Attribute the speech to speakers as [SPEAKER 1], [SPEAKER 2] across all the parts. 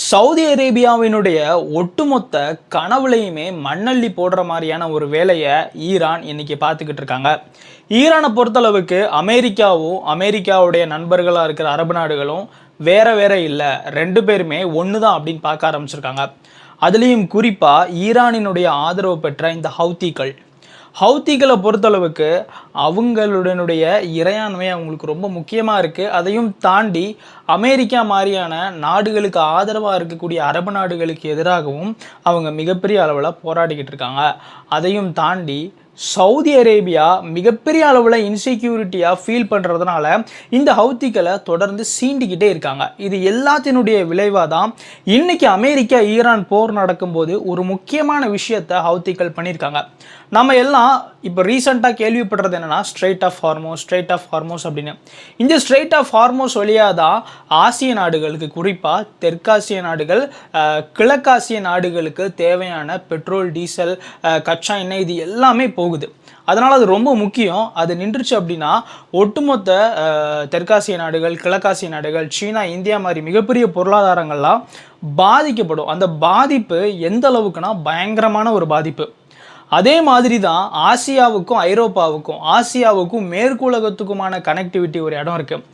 [SPEAKER 1] Saudi அரேபியாவினுடைய ஒட்டுமொத்த கனவுலையுமே மண்ணள்ளி போடுற மாதிரியான ஒரு வேலையை ஈரான் இன்னைக்கு பார்த்துக்கிட்டு இருக்காங்க. ஈரானை பொறுத்தளவுக்கு அமெரிக்காவுடைய நண்பர்களாக இருக்கிற அரபு நாடுகளும் வேற வேற இல்லை, ரெண்டு பேருமே ஒன்று தான் அப்படின்னு பார்க்க ஆரம்பிச்சிருக்காங்க. அதுலேயும் குறிப்பாக ஈரானினுடைய ஆதரவு பெற்ற இந்த ஹவுத்திகளை பொறுத்தளவுக்கு அவங்களுடைய இறையாண்மை அவங்களுக்கு ரொம்ப முக்கியமாக இருக்குது. அதையும் தாண்டி அமெரிக்கா மாதிரியான நாடுகளுக்கு ஆதரவாக இருக்கக்கூடிய அரபு நாடுகளுக்கு எதிராகவும் அவங்க மிகப்பெரிய அளவில் போராடிக்கிட்டு இருக்காங்க. அதையும் தாண்டி சவுதி அரேபியா மிகப்பெரிய அளவில் இன்செக்யூரிட்டியாக ஃபீல் பண்ணுறதுனால இந்த ஹவுத்திகளை தொடர்ந்து சீண்டிக்கிட்டே இருக்காங்க. இது எல்லாத்தினுடைய விளைவாக தான் இன்றைக்கி அமெரிக்கா ஈரான் போர் நடக்கும்போது ஒரு முக்கியமான விஷயத்தை ஹவுத்திகள் பண்ணியிருக்காங்க. நம்ம எல்லாம் இப்போ ரீசெண்டாக கேள்விப்படுறது என்னென்னா ஸ்ட்ரெயிட் ஆஃப் ஹார்மோஸ் அப்படின்னு. இந்த ஸ்ட்ரெயிட் ஆஃப் ஹார்மோஸ் வழியாக தான் ஆசிய நாடுகளுக்கு, குறிப்பாக தெற்காசிய நாடுகள், கிழக்காசிய நாடுகளுக்கு தேவையான பெட்ரோல், டீசல், கச்சா எண்ணெய் இது எல்லாமே போகுது. அதனால் அது ரொம்ப முக்கியம். அது நின்றுச்சு அப்படின்னா ஒட்டுமொத்த தெற்காசிய நாடுகள், கிழக்காசிய நாடுகள், சீனா, இந்தியா மாதிரி மிகப்பெரிய பொருளாதாரங்கள்லாம் பாதிக்கப்படும். அந்த பாதிப்பு எந்த அளவுக்குனா பயங்கரமான ஒரு பாதிப்பு. அதே மாதிரி தான் ஆசியாவுக்கும் ஐரோப்பாவுக்கும், ஆசியாவுக்கும் மேற்குலகத்துக்குமான கனெக்டிவிட்டி ஒரு இடம் இருக்குது.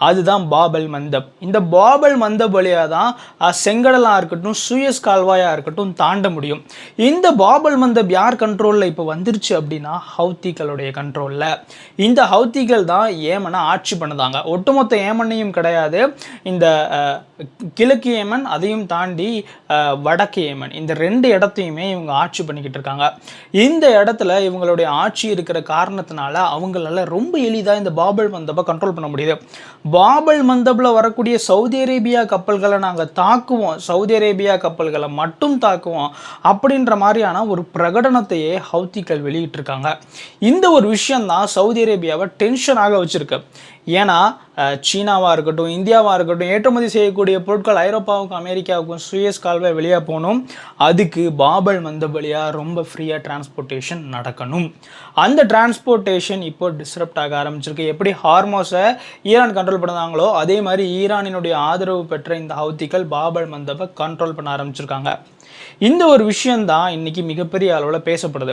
[SPEAKER 1] அதுதான் பாபல் மந்தப். இந்த பாபல் மந்தப் வழியாக தான் செங்கடலாக இருக்கட்டும், சூயஸ் கால்வாயாக இருக்கட்டும் தாண்ட முடியும். இந்த பாபல் மந்தப் யார் கண்ட்ரோலில் இப்போ வந்துருச்சு அப்படின்னா ஹவுத்திகளுடைய கண்ட்ரோலில். இந்த ஹவுத்திகள் தான் ஏமனை ஆட்சி பண்ணுதாங்க. ஒட்டுமொத்த ஏமனையும் கிடையாது, இந்த கிழக்கு ஏமன், அதையும் தாண்டி வடக்கு ஏமன், இந்த ரெண்டு இடத்தையுமே இவங்க ஆட்சி பண்ணிக்கிட்டு இருக்காங்க. இந்த இடத்துல இவங்களுடைய ஆட்சி இருக்கிற காரணத்தினால அவங்களால ரொம்ப எளிதாக இந்த பாபல் மந்தப்பை கண்ட்ரோல் பண்ண முடியுது. பாபல் மந்தப்பில் வரக்கூடிய சவுதி அரேபியா கப்பல்களை நாங்கள் தாக்குவோம், சவுதி அரேபியா கப்பல்களை மட்டும் தாக்குவோம் அப்படின்ற மாதிரியான ஒரு பிரகடனத்தையே ஹவுத்திகள் வெளியிட்டிருக்காங்க. இந்த ஒரு விஷயந்தான் சவுதி அரேபியாவை டென்ஷனாக வச்சுருக்கு. ஏன்னா சீனாவாக இருக்கட்டும், இந்தியாவாக இருக்கட்டும், ஏற்றுமதி செய்யக்கூடிய பொருட்கள் ஐரோப்பாவுக்கும் அமெரிக்காவுக்கும் சூயஸ் கால்வாய் வழியாக போகணும். அதுக்கு பாபல் மந்தப் வழியாக ரொம்ப ஃப்ரீயாக டிரான்ஸ்போர்ட்டேஷன் நடக்கணும். அந்த டிரான்ஸ்போர்ட்டேஷன் இப்போ டிஸ்ரப்ட் ஆக ஆரம்பிச்சிருக்கு. எப்படி ஹார்மோஸை ஈரான் கண்ட்ரோல் பண்ணாங்களோ அதே மாதிரி ஈரானினுடைய ஆதரவு பெற்ற இந்த ஹவுத்திகள் பாபல் மந்தப்பை கண்ட்ரோல் பண்ண ஆரம்பிச்சிருக்காங்க. இந்த ஒரு விஷயந்தான் இன்றைக்கி மிகப்பெரிய அளவில் பேசப்படுது.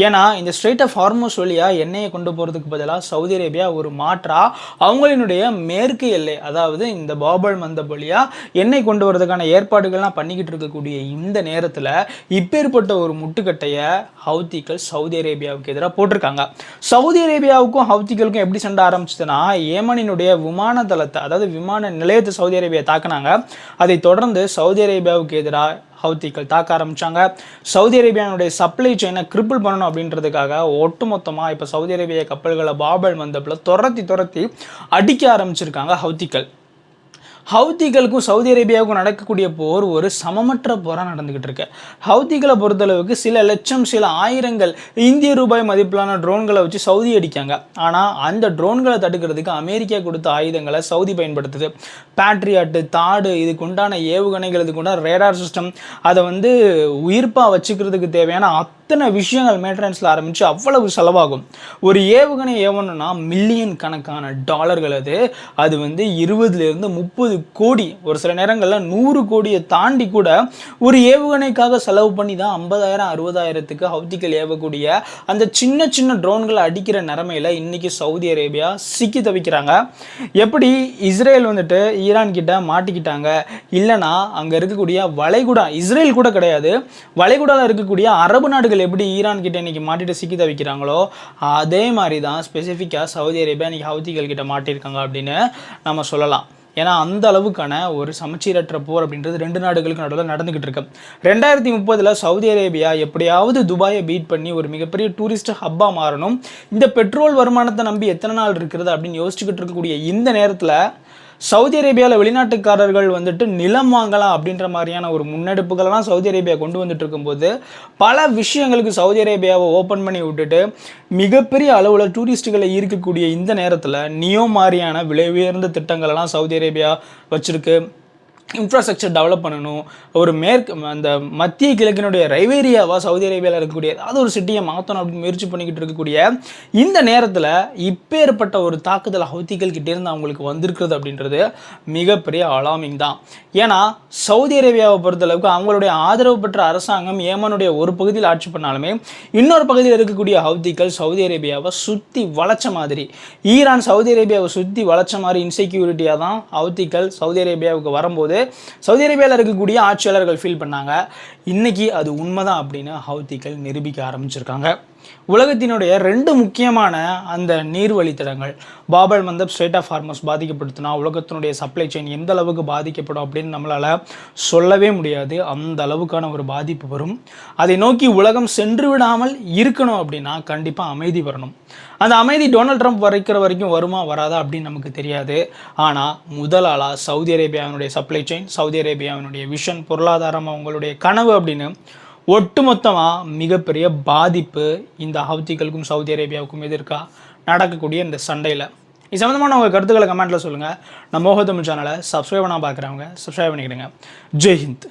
[SPEAKER 1] ஏன்னா இந்த ஸ்ட்ரெயிட் ஆஃப் ஹார்மோஸ் வழியாக எண்ணெயை கொண்டு போகிறதுக்கு பதிலாக சவுதி அரேபியா ஒரு மாற்றாக அவங்களினுடைய மேற்கு எல்லை, அதாவது இந்த பாபல் மந்தப் வழியாக எண்ணெய் கொண்டு வரதுக்கான ஏற்பாடுகள்லாம் பண்ணிக்கிட்டு இருக்கக்கூடிய இந்த நேரத்தில் இப்பேற்பட்ட ஒரு முட்டுக்கட்டையை ஹவுத்திகள் சவுதி அரேபியாவுக்கு எதிராக போட்டிருக்காங்க. சவுதி அரேபியாவுக்கும் ஹவுத்திகளுக்கும் எப்படி சண்டை ஆரம்பிச்சதுன்னா, ஏமனினுடைய விமான தளத்தை, அதாவது விமான நிலையத்தை சவுதி அரேபியா தாக்குனாங்க. அதை தொடர்ந்து சவுதி அரேபியாவுக்கு எதிராக ஹவுத்திகள் தாக்க ஆரம்பிச்சாங்க. சவுதி அரேபியாவுடைய சப்ளை செயினை கிரிப்பிள் பண்ணணும் அப்படின்றதுக்காக ஒட்டுமொத்தமாக இப்போ சவுதி அரேபியா கப்பல்களை பாபல் மந்தப்பில் துரத்தி அடிக்க ஆரம்பிச்சிருக்காங்க ஹவுத்திகளுக்கும் சவுதி அரேபியாவுக்கும் நடக்கக்கூடிய போர் ஒரு சமமற்ற போராக நடந்துகிட்டு இருக்கு. ஹவுத்திகளை பொறுத்தளவுக்கு சில லட்சம், சில ஆயிரங்கள் இந்திய ரூபாய் மதிப்பிலான ட்ரோன்களை வச்சு சவுதி அடிக்காங்க. ஆனால் அந்த ட்ரோன்களை தடுக்கிறதுக்கு அமெரிக்கா கொடுத்த ஆயுதங்களை சவுதி பயன்படுத்துது. பேட்ரியாட்டு, தாடு, இதுக்கு உண்டான ஏவுகணைகள், இதுக்கு உண்டான ரேடார் சிஸ்டம், அதை உயிர்ப்பாக வச்சுக்கிறதுக்கு தேவையான அத்தனை விஷயங்கள் மெயின்டெனன்ஸில் ஆரம்பித்து அவ்வளவு செலவாகும். ஒரு ஏவுகணை ஏவணும்னா மில்லியன் கணக்கான டாலர்கள். அது 20 to 30 கோடி, ஒரு சில நேரங்களில் 100 கோடியை தாண்டி கூட ஒரு ஏவுகணைக்காக செலவு பண்ணி தான் 50,000 60,000க்கு ஹவுத்திகள் ஏவக்கூடிய அந்த சின்ன ட்ரோன்களை அடிக்கிற நிலைமையில் இன்னைக்கு சவுதி அரேபியா சிக்கி தவிக்கிறாங்க. எப்படி இஸ்ரேல் ஈரான் கிட்ட மாட்டிக்கிட்டாங்க, இல்லைனா அங்கே இருக்கக்கூடிய வளைகுடா, இஸ்ரேல் கூட கிடையாது, வளைகுடாவில் இருக்கக்கூடிய அரபு நாடுகள் எப்படி ஈரான் கிட்ட இன்னைக்கு மாட்டிட்டு சிக்கி தவிக்கிறாங்களோ அதே மாதிரி தான் ஸ்பெசிஃபிக்காக சவுதி அரேபியா இன்னைக்கு ஹவுத்திகள் கிட்ட மாட்டியிருக்காங்க அப்படின்னு நம்ம சொல்லலாம். ஏன்னா அந்த அளவுக்கான ஒரு சமச்சீரற்ற போர் அப்படின்றது ரெண்டு நாடுகளுக்கு நடுவில் நடந்துகிட்டு இருக்கு. 2030 சவுதி அரேபியா எப்படியாவது துபாயை பீட் பண்ணி ஒரு மிகப்பெரிய டூரிஸ்ட் ஹப்பாக மாறணும். இந்த பெட்ரோல் வருமானத்தை நம்பி எத்தனை நாள் இருக்கிறது அப்படின்னு யோசிச்சுக்கிட்டு இருக்கக்கூடிய இந்த நேரத்தில் சவுதி அரேபியாவில் வெளிநாட்டுக்காரர்கள் நிலம் வாங்கலாம் அப்படின்ற மாதிரியான ஒரு முன்னெடுப்புகளெல்லாம் சவுதி அரேபியா கொண்டு வந்துட்டு இருக்கும்போது பல விஷயங்களுக்கு சவுதி அரேபியாவை ஓப்பன் பண்ணி விட்டுட்டு மிகப்பெரிய அளவில் டூரிஸ்ட்டுகளை ஈர்க்கக்கூடிய இந்த நேரத்தில் நியோ மாதிரியான விலை உயர்ந்த திட்டங்களெல்லாம் சவுதி அரேபியா வச்சுருக்கு. இன்ஃப்ராஸ்ட்ரக்சர் டெவலப் பண்ணணும், ஒரு அந்த மத்திய கிழக்கினுடைய ரைவேரியாவாக சவுதி அரேபியாவில் இருக்கக்கூடிய ஏதாவது ஒரு சிட்டியை மாற்றணும் அப்படின்னு முயற்சி பண்ணிக்கிட்டு இருக்கக்கூடிய இந்த நேரத்தில் இப்பேற்பட்ட ஒரு தாக்குதல் ஹவுத்திகள் கிட்டேருந்து அவங்களுக்கு வந்திருக்கிறது அப்படின்றது மிகப்பெரிய அலாமிங் தான். ஏன்னா சவுதி அரேபியாவை பொறுத்தளவுக்கு அவங்களுடைய ஆதரவு பெற்ற அரசாங்கம் ஏமனுடைய ஒரு பகுதியில் ஆட்சி பண்ணாலுமே இன்னொரு பகுதியில் இருக்கக்கூடிய ஹவுத்திகள் சவுதி அரேபியாவை சுற்றி வளைச்ச மாதிரி, ஈரான் சவுதி அரேபியாவை சுற்றி வளைச்ச மாதிரி இன்செக்யூரிட்டியாக தான் ஹவுத்திகள் சவுதி அரேபியாவுக்கு வரும்போது சவுதி அரேபியாவில் இருக்கக்கூடிய ஆட்சியாளர்கள் ஃபீல் பண்ணாங்க. இன்னைக்கு அது உண்மைதான் அப்படின்னு ஹவுத்திகள் நிரூபிக்க ஆரம்பிச்சிருக்காங்க. உலகத்தினுடைய 2 முக்கியமான அந்த நீர்வழித்தடங்கள் பாபல் மந்தப், ஸ்ட்ரெய்ட் ஆஃப் ஹார்மஸ் பாதிக்கப்படுத்தினா உலகத்தினுடைய சப்ளை செயின் எந்த அளவுக்கு பாதிக்கப்படும் அப்படின்னு நம்மளால் சொல்லவே முடியாது. அந்த அளவுக்கான ஒரு பாதிப்பு வரும். அதை நோக்கி உலகம் சென்று விடாமல் இருக்கணும் அப்படின்னா கண்டிப்பாக அமைதி வரணும். அந்த அமைதி டொனால்ட் ட்ரம்ப் வரைக்கிற வரைக்கும் வருமா வராதா அப்படின்னு நமக்கு தெரியாது. ஆனால் முதலாளாக சவுதி அரேபியாவினுடைய சப்ளை செயின், சவுதி அரேபியாவினுடைய விஷன், பொருளாதாரம், அவங்களுடைய கனவு அப்படின்னு ஒட்டுமொத்தமாக மிகப்பெரிய பாதிப்பு இந்த ஹவுத்திகளுக்கும் சவுதி அரேபியாவுக்கும் எதிர்க்காக நடக்கக்கூடிய இந்த சண்டையில். இது சம்மந்தமான உங்கள் கருத்துக்களை கமெண்ட்டில் சொல்லுங்கள். நம்ம மோகோ தமிழ் சேனலை சப்ஸ்கிரைப் பண்ணால் பார்க்குறவங்க சப்ஸ்கிரைப் பண்ணிக்கிடுங்க. ஜெய் ஹிந்த்.